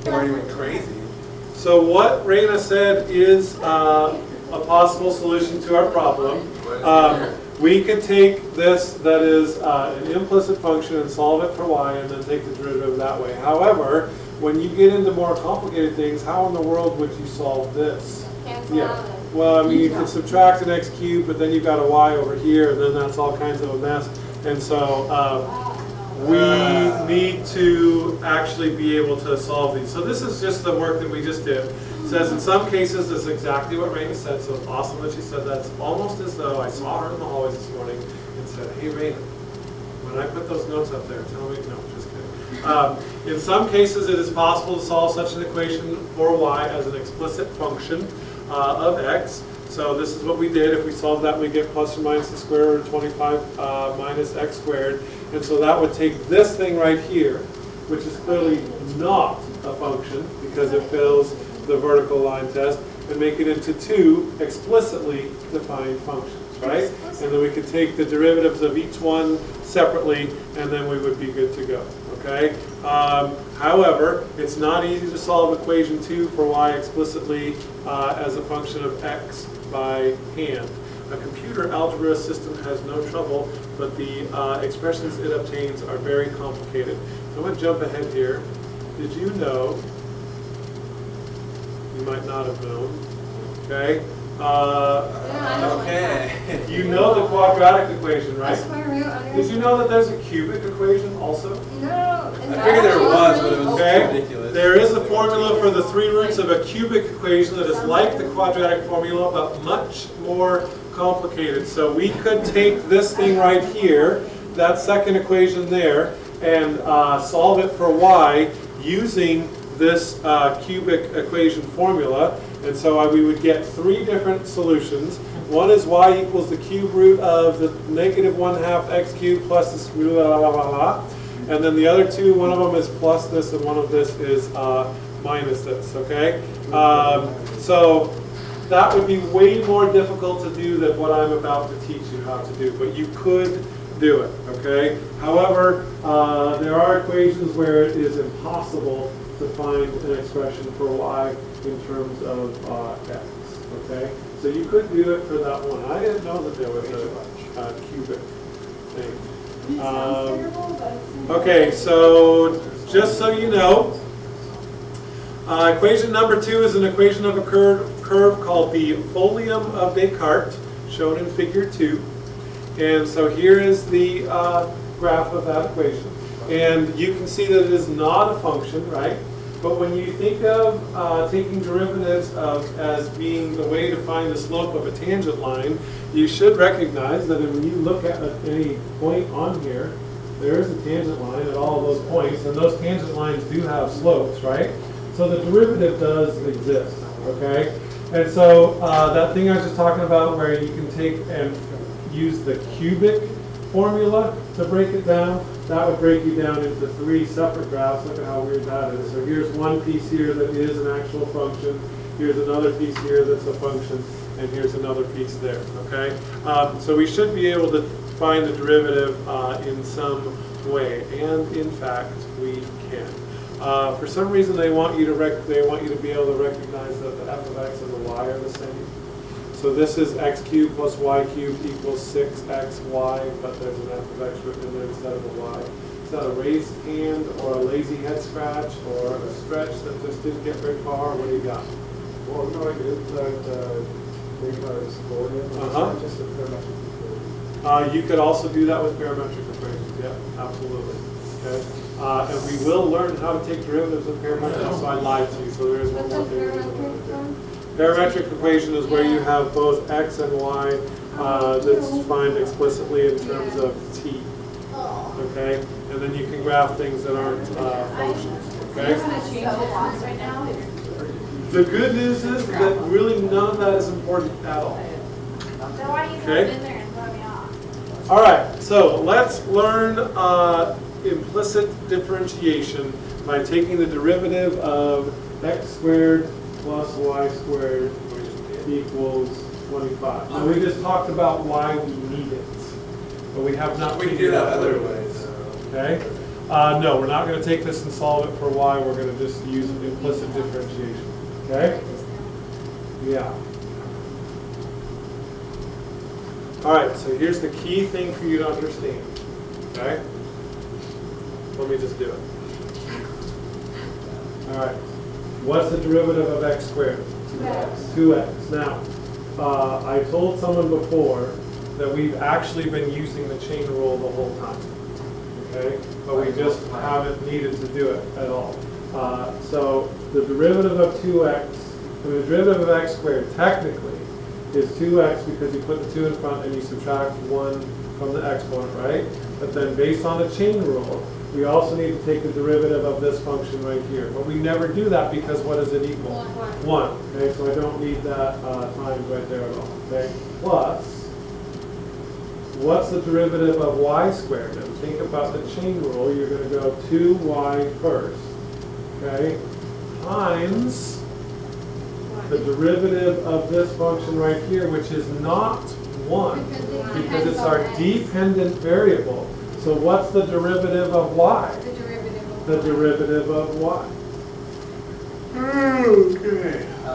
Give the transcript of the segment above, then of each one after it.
already went crazy. So what Raina said is a possible solution to our problem. We could take this that is an implicit function and solve it for y and then take the derivative that way. However, when you get into more complicated things, how in the world would you solve this? Cancel out of it. Well, I mean, you can subtract an x cubed, but then you've got a y over here, and then that's all kinds of a mess. And so we need to actually be able to solve these. So this is just the work that we just did. It says in some cases, this is exactly what Raina said, so it's awesome that she said that. It's almost as though I saw her in the hallways this morning and said, hey Raina, when I put those notes up there, tell me, no, just kidding. In some cases, it is possible to solve such an equation for y as an explicit function of x. So this is what we did. If we solve that, we get plus or minus the square root of 25 minus x squared. And so that would take this thing right here, which is clearly not a function because it fails the vertical line test, and make it into two explicitly defined functions, right? And then we could take the derivatives of each one separately, and then we would be good to go, okay? However, it's not easy to solve equation 2 for y explicitly as a function of x by hand. A computer algebra system has no trouble, but the expressions it obtains are very complicated. So I'm going to jump ahead here. Did you know, you might not have known, okay? Okay. You know the quadratic equation, right? Square root under. Did you know that there's a cubic equation also? No. I figured there was, but it was Okay. ridiculous. There is a formula for the 3 roots of a cubic equation that is like the quadratic formula, but much more complicated. So we could take this thing right here, that second equation there, and solve it for y using this cubic equation formula. And so we would get 3 different solutions. One is y equals the cube root of the negative 1/2 x cubed plus this blah, blah, blah, blah. And then the other 2, one of them is plus this and one of this is minus this, okay? So that would be way more difficult to do than what I'm about to teach you how to do, but you could do it, okay? However, there are equations where it is impossible to find an expression for y in terms of x, okay? So you could do it for that one. I didn't know that there was a cubic thing. Okay, so just so you know, equation number 2 is an equation of a curve called the folium of Descartes, shown in figure 2. And so here is the graph of that equation. And you can see that it is not a function, right? But when you think of taking derivatives as being the way to find the slope of a tangent line, you should recognize that when you look at any point on here, there is a tangent line at all of those points, and those tangent lines do have slopes, right? So the derivative does exist, okay? And so that thing I was just talking about where you can take and use the cubic formula to break it down, that would break you down into 3 separate graphs. Look at how weird that is. So here's one piece here that is an actual function. Here's another piece here that's a function. And here's another piece there, okay? So we should be able to find the derivative in some way. And in fact, we can. For some reason, they want you to be able to recognize that the f of x and the y are the same. So this is x cubed plus y cubed equals 6xy, but there's an f of x written in there instead of a y. Is that a raised hand or a lazy head scratch or a stretch that just didn't get very far? What do you got? Well, no, it's Descartes' folium. Just a parametric equation. You could also do that with parametric equations. Yeah, absolutely. Okay. And we will learn how to take derivatives of parametric. So I lied to you. So there is one more thing. Parametric equation is where you have both x and y that's defined explicitly in terms of t. Okay, and then you can graph things that aren't functions. Okay. The good news is that really none of that is important at all. Okay. All right. So let's learn implicit differentiation by taking the derivative of x squared plus y squared equals 25. Now we just talked about why we need it, but we have not We can figured do that out other what it ways. is. Okay. No, we're not going to take this and solve it for y. We're going to just use implicit differentiation. Okay? Yeah. All right, so here's the key thing for you to understand. Okay? Let me just do it. All right. What's the derivative of x squared? 2x. Now, I told someone before that we've actually been using the chain rule the whole time. Okay? But we just haven't needed to do it at all. So the derivative of 2x, the derivative of x squared technically is 2x because you put the 2 in front and you subtract 1 from the exponent, right? But then based on the chain rule, we also need to take the derivative of this function right here. But we never do that because what does it equal? 1. Okay, so I don't need that times right there at all. Okay, plus, what's the derivative of y squared? And think about the chain rule. You're going to go 2y first. Okay, times the derivative of this function right here, which is not 1, because it's our dependent variable. So what's the derivative of y? The derivative of y. Okay. I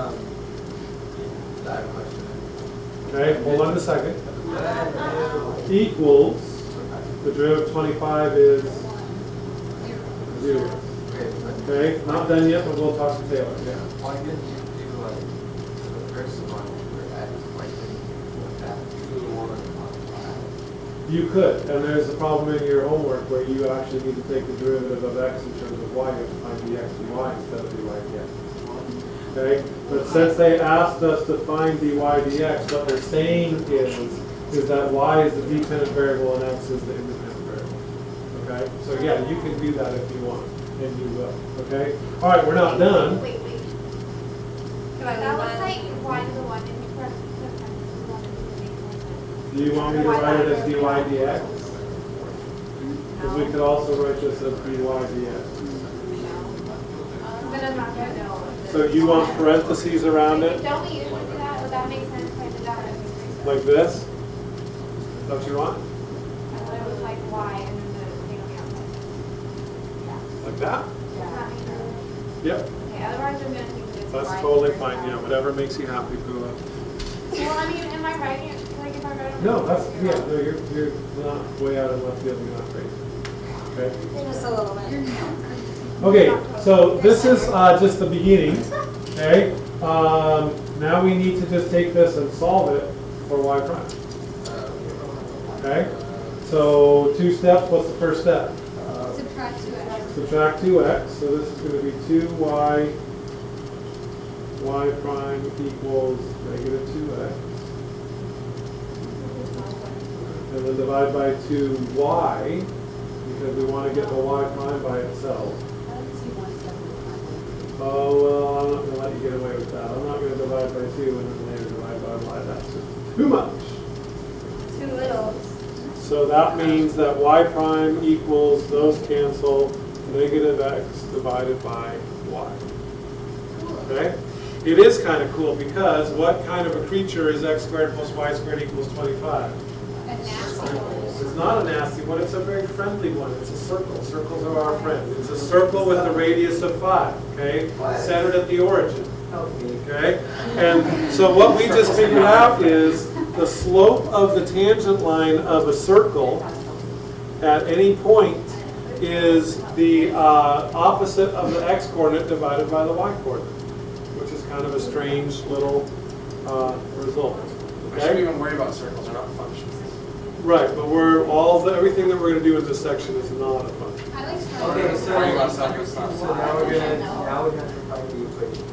have a question. Okay, hold on a second. Equals, the derivative of 25 is 0. Okay, not done yet, but we'll talk to Taylor. Yeah. Why didn't you do like the first one for x? Why didn't you put that 2 to 1 on 5? You could, and there's a problem in your homework where you actually need to take the derivative of x in terms of y. You have to find the x and y instead of dy dx. Okay, but since they asked us to find dy dx, what they're saying is that y is the dependent variable and x is the independent variable. Okay, so yeah, you can do that if you want, and you will. Okay, all right, we're not done. Wait. That looks like y to the 1 and you press the 1 Do you want me to write it as dy dx? Because we could also write this as dy dx. But I'm not going to know. So you want parentheses around it, Don't we usually do that? Would that make sense if I did that? like this? Is that what you want? I thought it was like y and then the thing on the outside. Yeah. Like that? Does that make sense? Yep. Okay, otherwise I'm going to think that it's That's y totally squared fine. Yeah, down. whatever makes you happy, go up. Well, I mean, am I writing it, like if I write it? No, that's, yeah, no, you're not way out of left field, you're not crazy. Okay? Just a little bit. Okay, so this is just the beginning, okay? Now we need to just take this and solve it for y prime. Okay? So 2 steps, what's the first step? Subtract 2x. Subtract 2x, so this is going to be 2y, y prime equals negative 2x. And then divide by 2y, because we want to get the y prime by itself. Oh, well, I'm not going to let you get away with that. I'm not going to divide by 2 and then later divide by y. That's just too much. Too little. So that means that y prime equals, those cancel, negative x divided by y. Okay? It is kind of cool because what kind of a creature is x squared plus y squared equals 25? A nasty one. It's not a nasty one, it's a very friendly one. It's a circle. Circles are our friend. It's a circle with a radius of 5, okay? Centered at the origin. Okay? And so what we just figured out is the slope of the tangent line of a circle at any point is the opposite of the x-coordinate divided by the y-coordinate, which is kind of a strange little result. I shouldn't even worry about circles, they're not functions. Right, but everything that we're going to do in this section is not a function. I like Okay, strawberries. so worry about stuff that's not So now we're gonna, now we have to find the equation.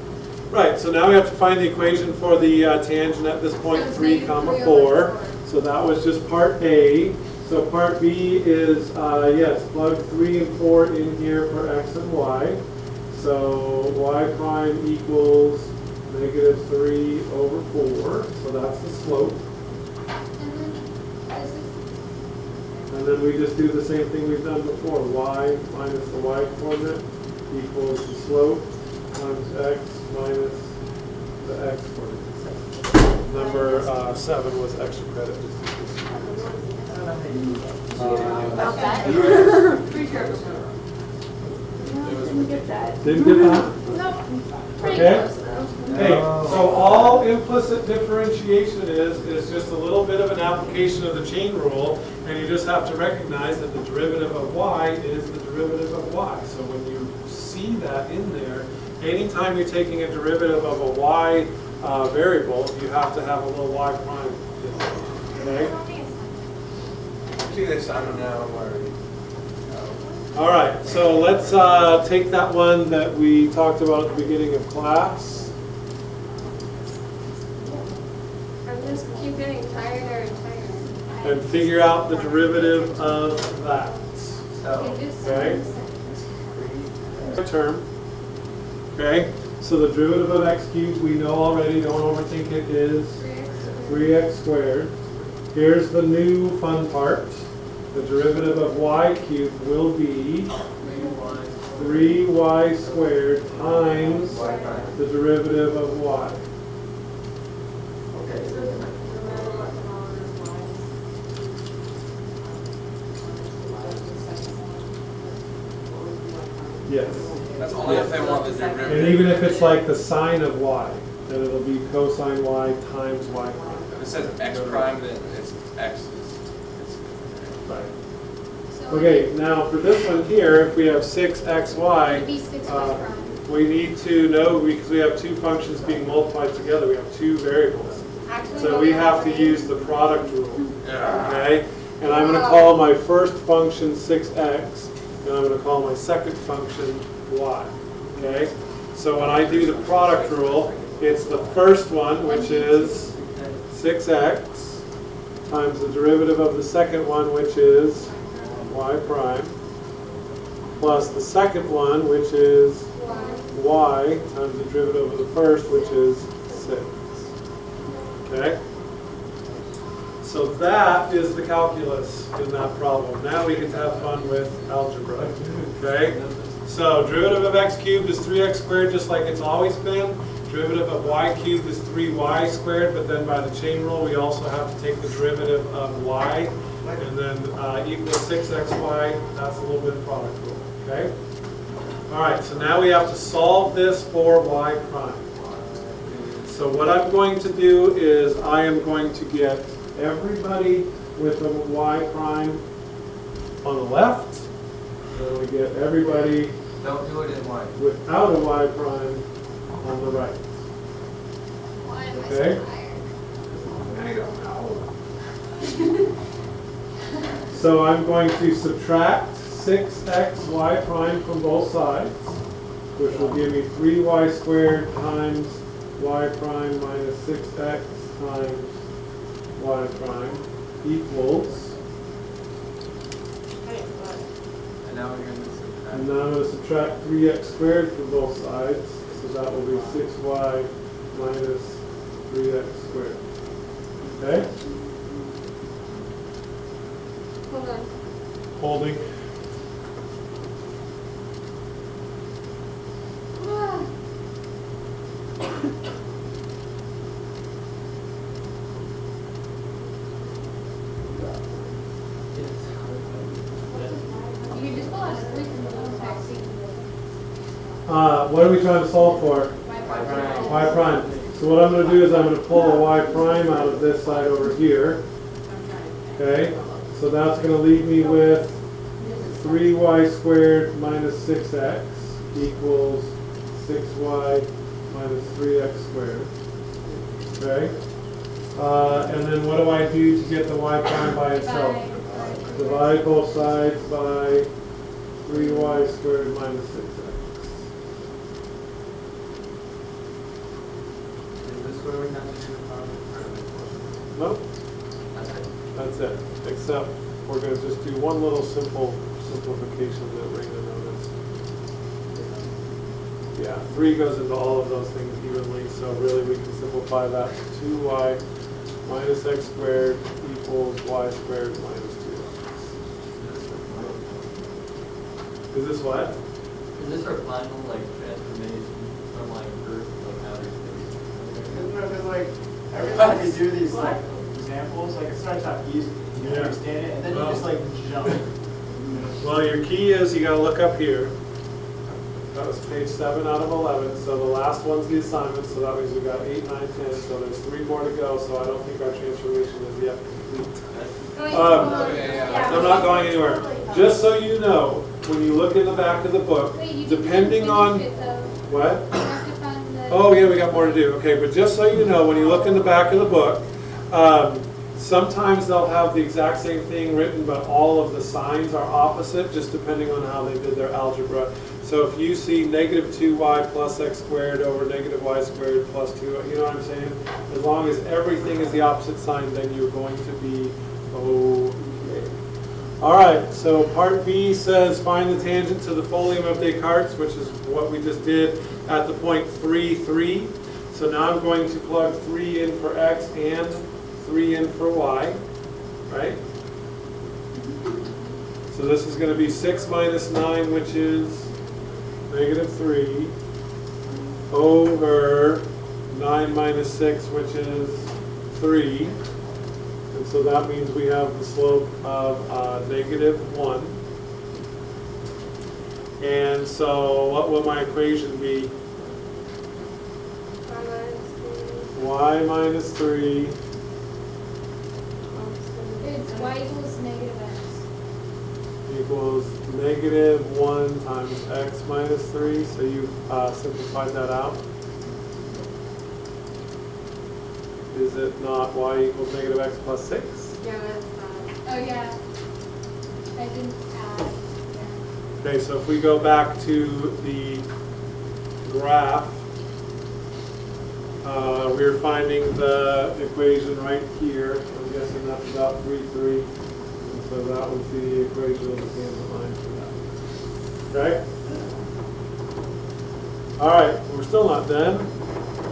Right, so now we have to find the equation for the tangent at this point, So it's 3 -3 comma over 4. So that was just part A. So part B is, yes, plug 3 and 4 in here for x and y. So y prime equals negative 3 over 4. So that's the slope. And then we just do the same thing we've done before. Y minus the y coordinate equals the slope times x minus the x coordinate. Number 7 was extra credit. About that. get that. Didn't get that? Nope. Pretty Okay. close though. Okay, so all implicit differentiation is just a little bit of an application of the chain rule, and you just have to recognize that the derivative of y is the derivative of y. So when you see that in there, anytime you're taking a derivative of a y variable, you have to have a little y prime in there. Okay? See this, I don't know, All right, so let's take that one that we talked about at the beginning of class. I'm just keep getting tired and tired. And figure out the derivative of that. So, It just Okay. sounds- Term. Okay, so the derivative of x cubed we know already, don't overthink it, is 3x squared. Here's the new fun part. The derivative of y cubed will be 3y squared times the derivative of y. okay. Yes. That's only if they want the derivative. And even if it's like the sine of y, then it'll be cosine y times y prime. If it says x prime, then it's x is. Right. So Okay, now for this one here, if we have it'd 6xy, be 6y prime. we need to know, because we have two functions being multiplied together, we have two variables. Actually, So we have to use the product rule, Yeah. okay? And I'm going to call my first function 6x, and I'm going to call my second function y, okay? So when I do the product rule, it's the first one, which is 6x, times the derivative of the second one, which is y prime, plus the second one, which is y, times the derivative of the first, which is 6. Okay? So that is the calculus in that problem. Now we get to have fun with algebra. Okay? So derivative of x cubed is 3x squared, just like it's always been. Derivative of y cubed is 3y squared, but then by the chain rule, we also have to take the derivative of y, and then equals 6xy. That's a little bit of product rule. Okay? All right, so now we have to solve this for y prime. So what I'm going to do is I am going to get everybody with a y prime on the left, and we get everybody Don't do it in one. without a y prime on the right. Why am I Okay. so tired? I don't know. So I'm going to subtract 6xy prime from both sides, which will give me 3y squared times y prime minus 6x times y prime equals, And now we're going to and subtract. now I'm going to subtract 3x squared from both sides, so that will be 6y minus 3x squared. Okay? Hold on. Holding. Ah. You can just pull out a 3 from the little taxi. What are we trying to solve for? Y prime. So what I'm going to do is I'm going to pull a y prime out of this side over here. Okay? So that's going to leave me with 3y squared minus 6x equals 6y minus 3x squared. Okay? And then what do I do to get the y prime by itself? Divide both sides by 3y squared minus 6x. Is this where we have to do the product? Nope, That's it. that's it. Except we're going to just do one little simplification that we're going to notice. Yeah, 3 goes into all of those things evenly, so really we can simplify that to 2y minus x squared equals y squared minus 2x. Is this what? Is this our final like transformation from like Earth to like outer space? Because like, every time we do these like examples, like it starts out easy, you Yeah. understand it, and then you just like jump. Well, your key is you got to look up here. That was page 7 out of 11. So the last one's the assignment, so that means we got 8, 9, 10. So there's 3 more to go, so I don't think our transformation is yet complete. I'm not going anywhere. Just so you know, when you look in the back of the book, Wait, you didn't depending finish on it, though. what? You have to find the- Oh, yeah, we got more to do. Okay, but just so you know, when you look in the back of the book, sometimes they'll have the exact same thing written, but all of the signs are opposite, just depending on how they did their algebra. So if you see negative 2y plus x squared over negative y squared plus 2, you know what I'm saying? As long as everything is the opposite sign, then you're going to be okay. All right, so part B says find the tangent to the folium of Descartes, which is what we just did at the point 3, 3. So now I'm going to plug 3 in for x and 3 in for y, right? So this is going to be 6 minus 9, which is negative 3, over 9 minus 6, which is 3. And so that means we have the slope of negative 1. And so what will my equation be? Y minus 3 It's y equals negative x. equals negative 1 times x minus 3. So you've simplified that out. Is it not y equals negative x plus 6? Yeah, that's fine. Oh, yeah. I didn't add. Yeah. Okay, so if we go back to the graph, we're finding the equation right here. I'm guessing that's about 3, 3. And so that would be the equation of the tangent line for that. Okay? All right, we're still not done.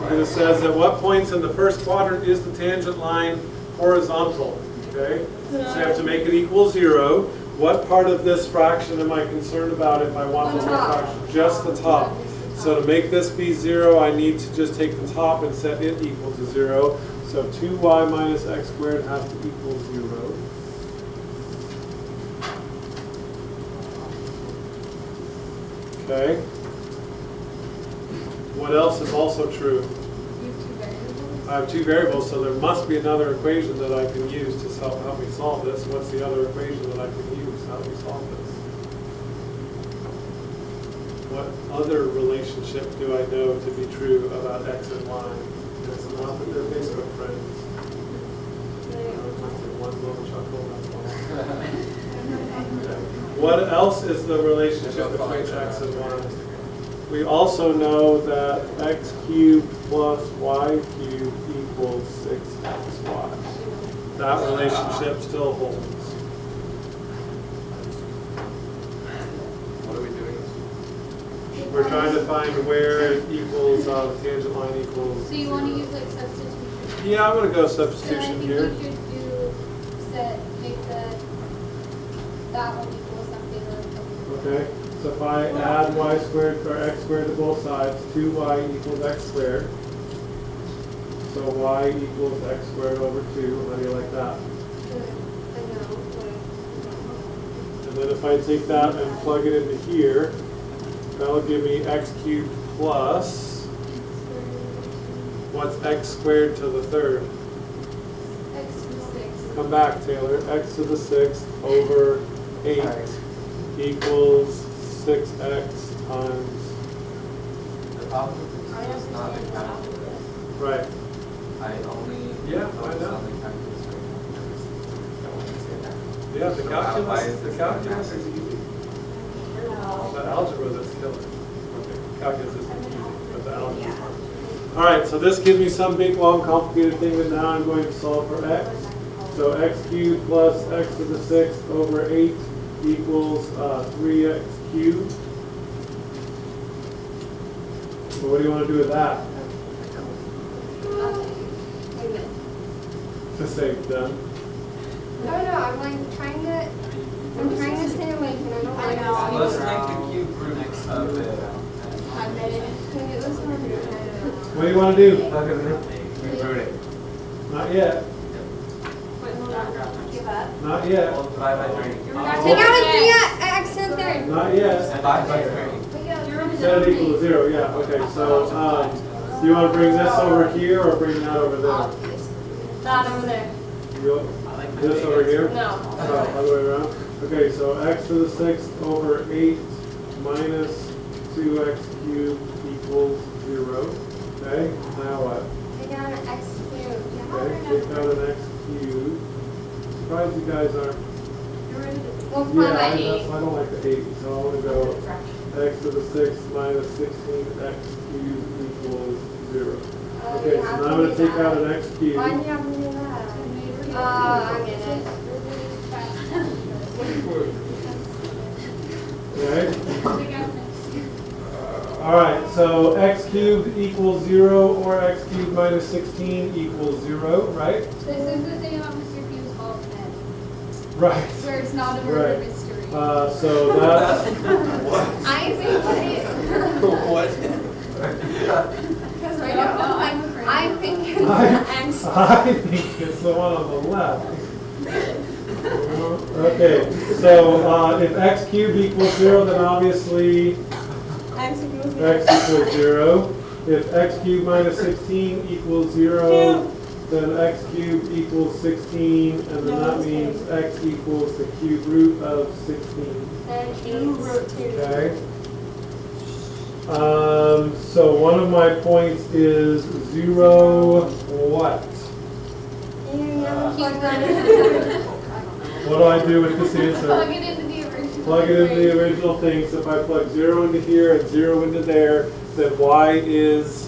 And it says, at what points in the first quadrant is the tangent line horizontal? Okay? So you have to make it equal 0. What part of this fraction am I concerned about if I want the whole fraction? Just the top. So to make this be 0, I need to just take the top and set it equal to 0. So 2y minus x squared has to equal 0. Okay. What else is also true? You have 2 variables. I have 2 variables, so there must be another equation that I can use to help me solve this. What's the other equation that I can use to help me solve this? What other relationship do I know to be true about x and y? And it's not that they're Facebook friends. One little chuckle, that's all. What else is the relationship between x and y? We also know that x cubed plus y cubed equals 6xy. That relationship still holds. What are we doing? We're trying to find where it equals, the tangent line equals. So you want to use like substitution? Yeah, I'm going to go So I substitution think here. we should do make that one equal something or something. Okay, so if I add y squared or x squared to both sides, 2y equals x squared. So y equals x squared over 2. How do you like that? And then if I take that and plug it into here, that'll give me x cubed plus, what's x squared to the third? X to the 6. Come back, Taylor. X to the 6th over 8 equals 6x times, The problem with this is not the calculus. right. I only Yeah, I focus know. on the calculus right now. I want to say that. Yeah, the So calculus, why is the this calculus not is easy. The algebra that's killer. Okay, calculus is easy, but the algebra is hard. All right, so this gives me some big, long, complicated thing that now I'm going to solve for x. So x cubed plus x to the 6th over 8 equals 3x cubed. So what do you want to do with that? To say done. No, I'm like trying to stay awake and I don't like Let's this. take the cube root of it. Can we get this one? What do you want to do? Root it. Not yet. Give up. Not yet. Multiply by 3. Take out a 3 x to the third. Not yet. Divide by 3. But you have set it equal to 0, yeah, okay, so, do you want to bring this over here or bring that over there? Not over there. You go this over here? No. Oh, other way around? Okay, so x to the 6th over 8 minus 2x cubed equals 0. Okay, now what? Take out an x cubed. Okay, take out an x cubed. Surprised you guys aren't. Multiply by I 8. don't like the 8, so I want to go x to the 6th minus 16x cubed equals 0. Okay, so now I'm going to take out an x cubed. Why do you have to do that? I get it. Okay. All right, so x cubed equals 0 or x cubed minus 16 equals 0, right? This is the thing about Mr. Q's alternate, Right. where it's not a murder Right. mystery. So that's, I think it. What? Because I don't know. I'm thinking I think it's the one on the left. Okay, so if x cubed equals 0, then obviously X equals x equals 0. If x cubed minus 16 equals 0, then x cubed equals 16, and then that means x equals the cube root of 16. Then 8. Okay? So one of my points is 0 what? What do I do with this answer? Plug it into the original. Plug it into the original thing, so if I plug 0 into here and 0 into there, then y is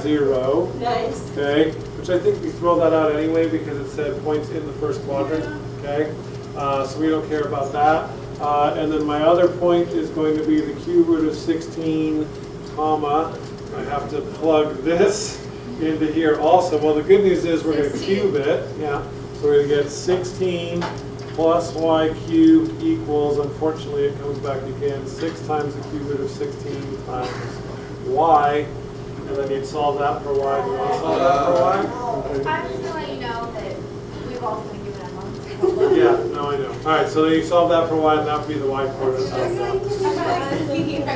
0. Nice. Okay, which I think we throw that out anyway because it said points in the first quadrant, okay? So we don't care about that. And then my other point is going to be the cube root of 16, comma, I have to plug this into here also. Well, the good news is we're going to 16. cube it, yeah. So we're going to get 16 plus y cubed equals, unfortunately it comes back again, 6 times the cube root of 16 times y. And then you'd solve that for y. Do you want to solve that for y? Okay. I'm just gonna let you know that we've also been given a month. Yeah, no, I know. All right, so then you solve that for y, and that would be the y coordinate.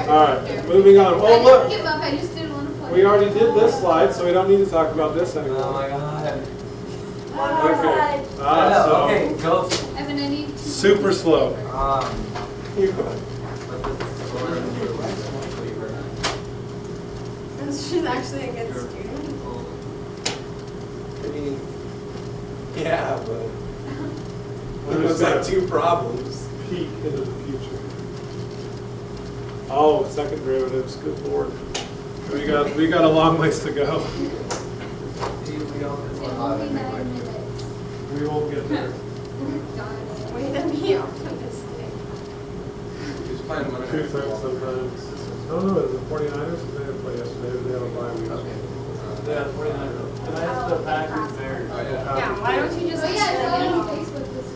All right, moving on. I Oh, didn't look, give up, I just didn't want to play. we already did this slide, so we don't need to talk about this Oh anymore. my god. Okay. Okay, go. Evan, I need to. Super slow. But this is slower than you were She's actually a good student. I mean, yeah, but What it is was like that? 2 problems. Peek into the future. Oh, second derivatives, good lord. We got a long ways to go. See, we don't. It will be 9 minutes. We won't get there. Darn it. Way to be optimistic. Just find one Two times sometimes. Oh no, is it 49ers? They didn't play yesterday, but they have a bye week. Okay. Yeah, 49. And I have the Packers there. Oh, yeah. Yeah, why don't you just Oh yeah, it's all explain on it? Facebook this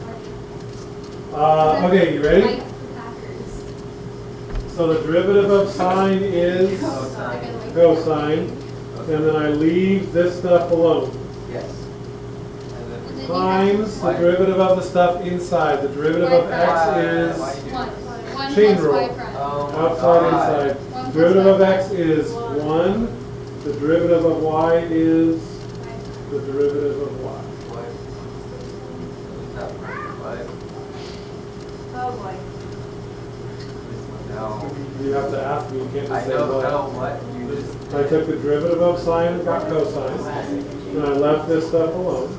morning. Okay, you ready? Like the Packers. So the derivative of sine is Cosine. cosine, and then I leave this stuff alone. Yes. And And then then Times the derivative of the stuff inside. The derivative of x is One. One Chain plus rule. y prime. oh my outside, God. inside. One Derivative plus of y x is 1. The derivative of y is the derivative of y. What? Is that what? Oh boy. No. You have to ask me, you can't I just say don't what. know what you just. I took the derivative of sine and got cosine, and I left this stuff alone.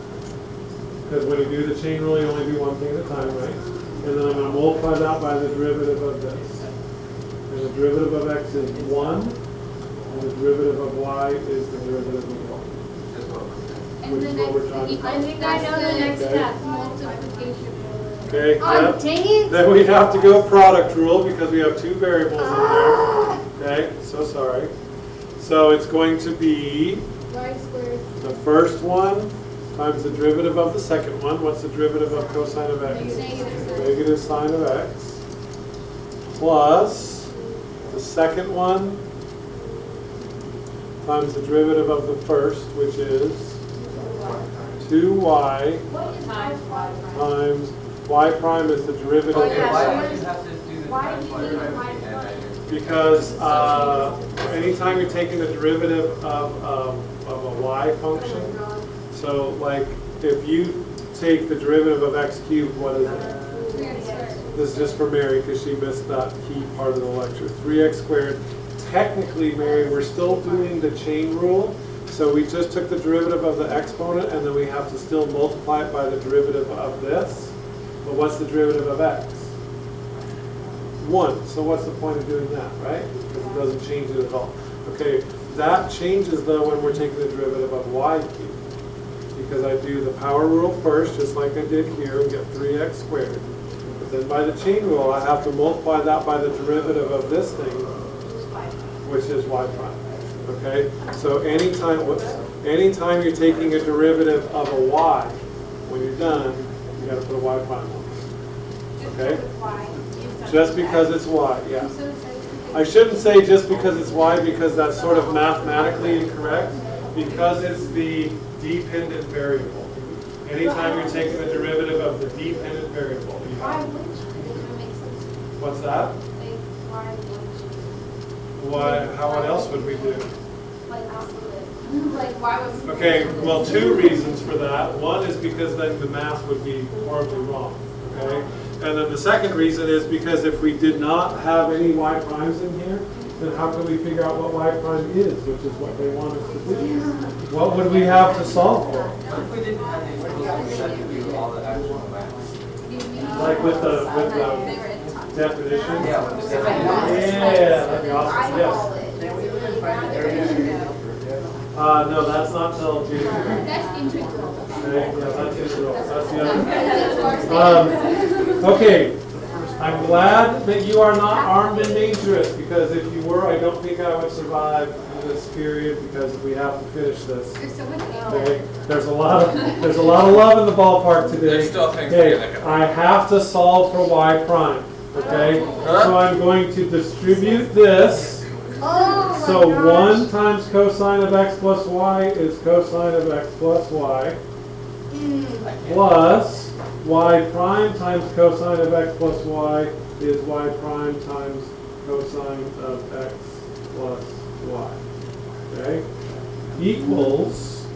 Because when you do the chain rule, you only do one thing at a time, right? And then I'm going to multiply that by the derivative of this. And the derivative of x is 1, and the derivative of y is the derivative of y. Just what was it? And Which the is what we're next, trying to I find. think I know the next Okay. step, multiplication. Okay, Oh, yep. dang it. Then we have to go product rule because we have 2 variables in there. Okay, so sorry. So it's going to be Y squared. the first one times the derivative of the second one. What's the derivative of cosine of x? Negative sine of x. Plus the second one times the derivative of the first, which is 2y What is y prime? times y prime is the derivative Okay, of why y. don't you have to do the Why times did you y need prime y at the end prime? right here? because anytime you're taking the derivative of a y function, so like if you take the derivative of x cubed, what is it? 3x squared. This is just for Mary because she missed that key part of the lecture. 3x squared. Technically, Mary, we're still doing the chain rule. So we just took the derivative of the exponent and then we have to still multiply it by the derivative of this. But what's the derivative of x? 1. So what's the point of doing that, right? Because it doesn't change it at all. Okay, that changes though when we're taking the derivative of y cubed. Because I do the power rule first, just like I did here, and get 3x squared. But then by the chain rule, I have to multiply that by the derivative of this thing, which is y prime. Okay? So anytime you're taking a derivative of a y, when you're done, you got to put a y prime on it. Okay? Just because it's y, yeah. I'm so excited. I shouldn't say just because it's y because that's sort of mathematically incorrect, because it's the dependent variable. Anytime you're taking the derivative of the dependent variable. You Why have, would you? That makes sense. what's that? Like, why would you? Why? What else would we do? Like, opposite. Like, why would you? Okay, well, 2 reasons for that. One is because then the math would be horribly wrong. Okay? And then the second reason is because if we did not have any y primes in here, then how can we figure out what y prime is, which is what they want us to do? What would we have to solve for? What if we didn't have these rules, we had to do all the actual math? Like with the definition? Yeah, with the Yeah, that'd be awesome, yes. Can we even find the area? No, that's not till June. That's integral. Okay, yeah, that's integral. That's the other. Okay, I'm glad that you are not armed and dangerous, because if you were, I don't think I would survive this period because we have to finish this. There's so much Okay, there's a lot of love in the ballpark today. There's still things Okay, that can- I have to solve for y prime. Okay, so I'm going to distribute this. Oh, So 1 times cosine of x plus y is cosine of x plus y, plus y prime times cosine of x plus y is y prime times cosine of x plus y. Okay? Equals,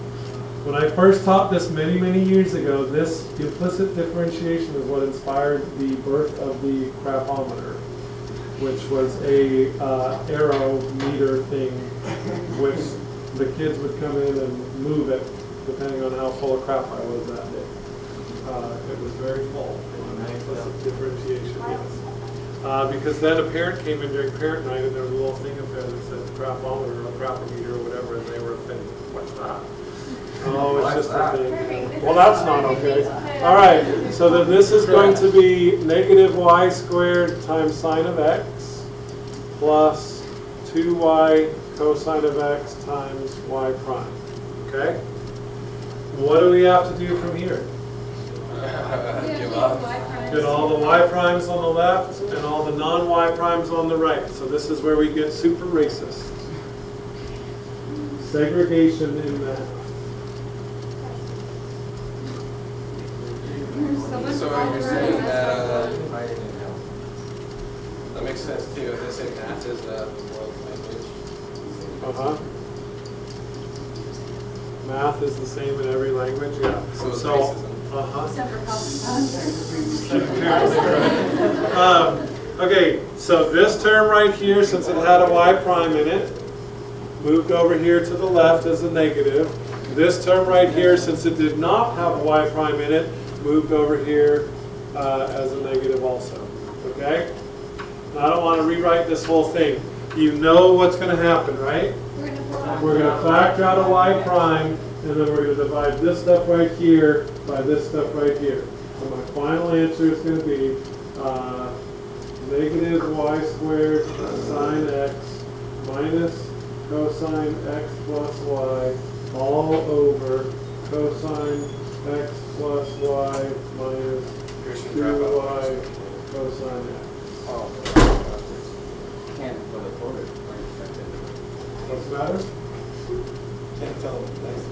when I first taught this many, many years ago, this implicit differentiation is what inspired the birth of the crapometer, which was a arrow meter thing, which the kids would come in and move it depending on how full of crap I was that day. It was very full on implicit differentiation, yes. Because then a parent came in during parent night and there was a little thing up there that said crapometer or crapometer or whatever, and they were offended. What's that? Oh, it's just a thing. Well, that's not okay. All right, so then this is going to be negative y squared times sine of x plus 2y cosine of x times y prime. Okay? What do we have to do from here? Give up. Get all the y primes on the left and all the non-y primes on the right. So this is where we get super racist. Segregation in math. So you're saying that, that makes sense too, if they say math is the world language. Uh-huh. Math is the same in every language, yeah. So is racism. Uh-huh. Except for Okay, so this term right here, since it had a y prime in it, moved over here to the left as a negative. This term right here, since it did not have a y prime in it, moved over here as a negative also. Okay? Now I don't want to rewrite this whole thing. You know what's going to happen, right? We're going to factor out a y prime, and then we're going to divide this stuff right here by this stuff right here. So my final answer is going to be negative y squared sine x minus cosine x plus y all over cosine x plus y minus 2y cosine x. Oh. Can't put a quarter. What's the matter? Can't tell. Nice.